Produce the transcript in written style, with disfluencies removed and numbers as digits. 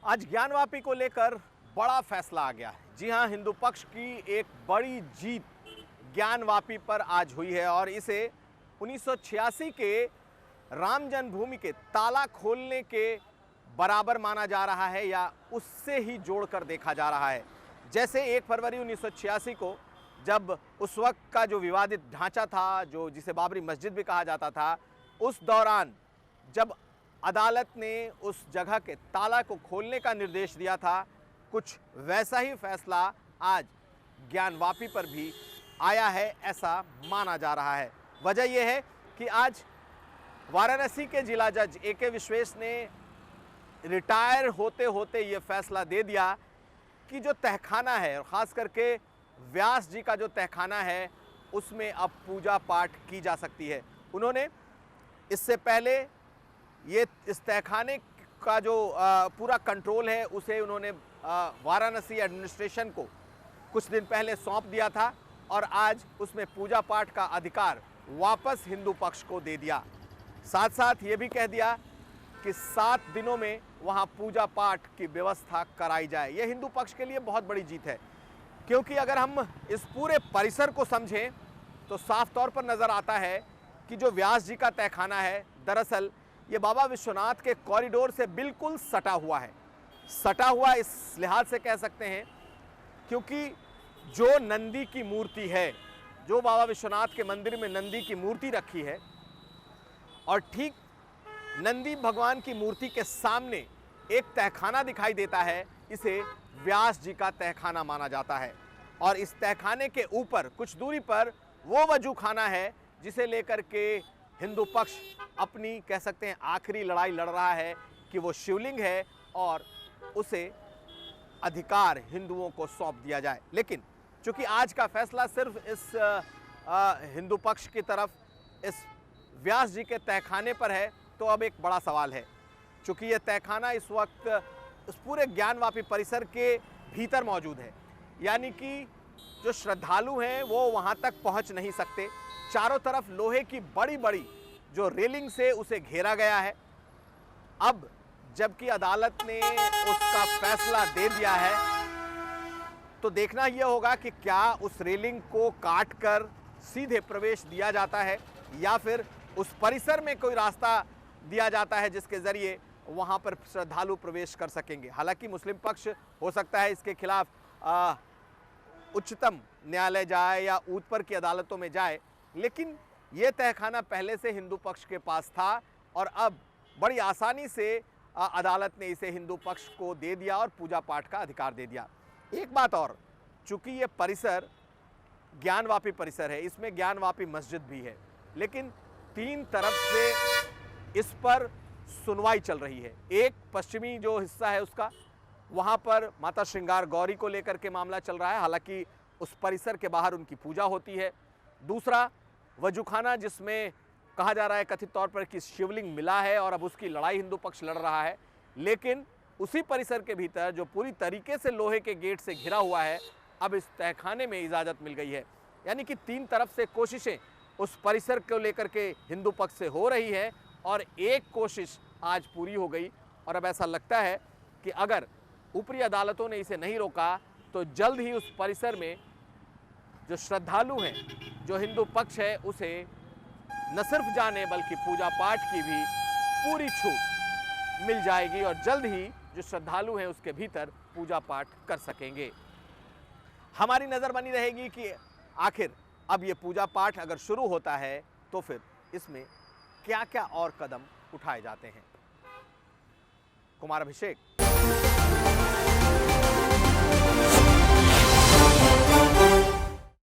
आज ज्ञानवापी को लेकर बड़ा फैसला आ गया है। जी हां, हिंदू पक्ष की एक बड़ी जीत ज्ञानवापी पर आज हुई है और इसे 1986 के राम जन्मभूमि के ताला खोलने के बराबर माना जा रहा है या उससे ही जोड़कर देखा जा रहा है। जैसे 1 फरवरी 1986 को जब उस वक्त का जो विवादित ढांचा था, जो जिसे बाबरी मस्जिद भी कहा जाता था, उस दौरान जब अदालत ने उस जगह के ताला को खोलने का निर्देश दिया था, कुछ वैसा ही फैसला आज ज्ञानवापी पर भी आया है, ऐसा माना जा रहा है। वजह यह है कि आज वाराणसी के जिला जज ए.के. विश्वेश ने रिटायर होते होते ये फैसला दे दिया कि जो तहखाना है और ख़ास करके व्यास जी का जो तहखाना है उसमें अब पूजा पाठ की जा सकती है। उन्होंने इससे पहले ये इस तहखाने का जो पूरा कंट्रोल है उसे उन्होंने वाराणसी एडमिनिस्ट्रेशन को कुछ दिन पहले सौंप दिया था और आज उसमें पूजा पाठ का अधिकार वापस हिंदू पक्ष को दे दिया। साथ साथ ये भी कह दिया कि 7 दिनों में वहाँ पूजा पाठ की व्यवस्था कराई जाए। ये हिंदू पक्ष के लिए बहुत बड़ी जीत है, क्योंकि अगर हम इस पूरे परिसर को समझें तो साफ तौर पर नज़र आता है कि जो व्यास जी का तहखाना है, दरअसल ये बाबा विश्वनाथ के कॉरिडोर से बिल्कुल सटा हुआ है। सटा हुआ इस लिहाज से कह सकते हैं क्योंकि जो नंदी की मूर्ति है, जो बाबा विश्वनाथ के मंदिर में नंदी की मूर्ति रखी है, और ठीक नंदी भगवान की मूर्ति के सामने एक तहखाना दिखाई देता है, इसे व्यास जी का तहखाना माना जाता है। और इस तहखाने के ऊपर कुछ दूरी पर वो वजू खाना है जिसे लेकर के हिंदू पक्ष अपनी कह सकते हैं आखिरी लड़ाई लड़ रहा है कि वो शिवलिंग है और उसे अधिकार हिंदुओं को सौंप दिया जाए। लेकिन चूंकि आज का फैसला सिर्फ इस हिंदू पक्ष की तरफ इस व्यास जी के तहखाने पर है, तो अब एक बड़ा सवाल है। चूंकि ये तहखाना इस वक्त उस पूरे ज्ञानवापी परिसर के भीतर मौजूद है, यानी कि जो श्रद्धालु हैं वो वहाँ तक पहुँच नहीं सकते। चारों तरफ लोहे की बड़ी बड़ी जो रेलिंग से उसे घेरा गया है। अब जबकि अदालत ने उसका फैसला दे दिया है, तो देखना यह होगा कि क्या उस रेलिंग को काटकर सीधे प्रवेश दिया जाता है या फिर उस परिसर में कोई रास्ता दिया जाता है जिसके ज़रिए वहाँ पर श्रद्धालु प्रवेश कर सकेंगे। हालांकि मुस्लिम पक्ष हो सकता है इसके खिलाफ उच्चतम न्यायालय जाए या ऊपर की अदालतों में जाए, लेकिन ये तहखाना पहले से हिंदू पक्ष के पास था और अब बड़ी आसानी से अदालत ने इसे हिंदू पक्ष को दे दिया और पूजा पाठ का अधिकार दे दिया। एक बात और, चूँकि ये परिसर ज्ञानवापी परिसर है, इसमें ज्ञानवापी मस्जिद भी है, लेकिन 3 तरफ से इस पर सुनवाई चल रही है। एक पश्चिमी जो हिस्सा है उसका, वहाँ पर माता श्रृंगार गौरी को लेकर के मामला चल रहा है, हालांकि उस परिसर के बाहर उनकी पूजा होती है। दूसरा वजूखाना, जिसमें कहा जा रहा है कथित तौर पर कि शिवलिंग मिला है और अब उसकी लड़ाई हिंदू पक्ष लड़ रहा है, लेकिन उसी परिसर के भीतर जो पूरी तरीके से लोहे के गेट से घिरा हुआ है, अब इस तहखाने में इजाज़त मिल गई है। यानी कि 3 तरफ से कोशिशें उस परिसर को लेकर के हिंदू पक्ष से हो रही है और एक कोशिश आज पूरी हो गई। और अब ऐसा लगता है कि अगर ऊपरी अदालतों ने इसे नहीं रोका तो जल्द ही उस परिसर में जो श्रद्धालु हैं, जो हिंदू पक्ष है, उसे न सिर्फ जाने बल्कि पूजा पाठ की भी पूरी छूट मिल जाएगी और जल्द ही जो श्रद्धालु हैं उसके भीतर पूजा पाठ कर सकेंगे। हमारी नज़र बनी रहेगी कि आखिर अब ये पूजा पाठ अगर शुरू होता है तो फिर इसमें क्या क्या और कदम उठाए जाते हैं। कुमार अभिषेक।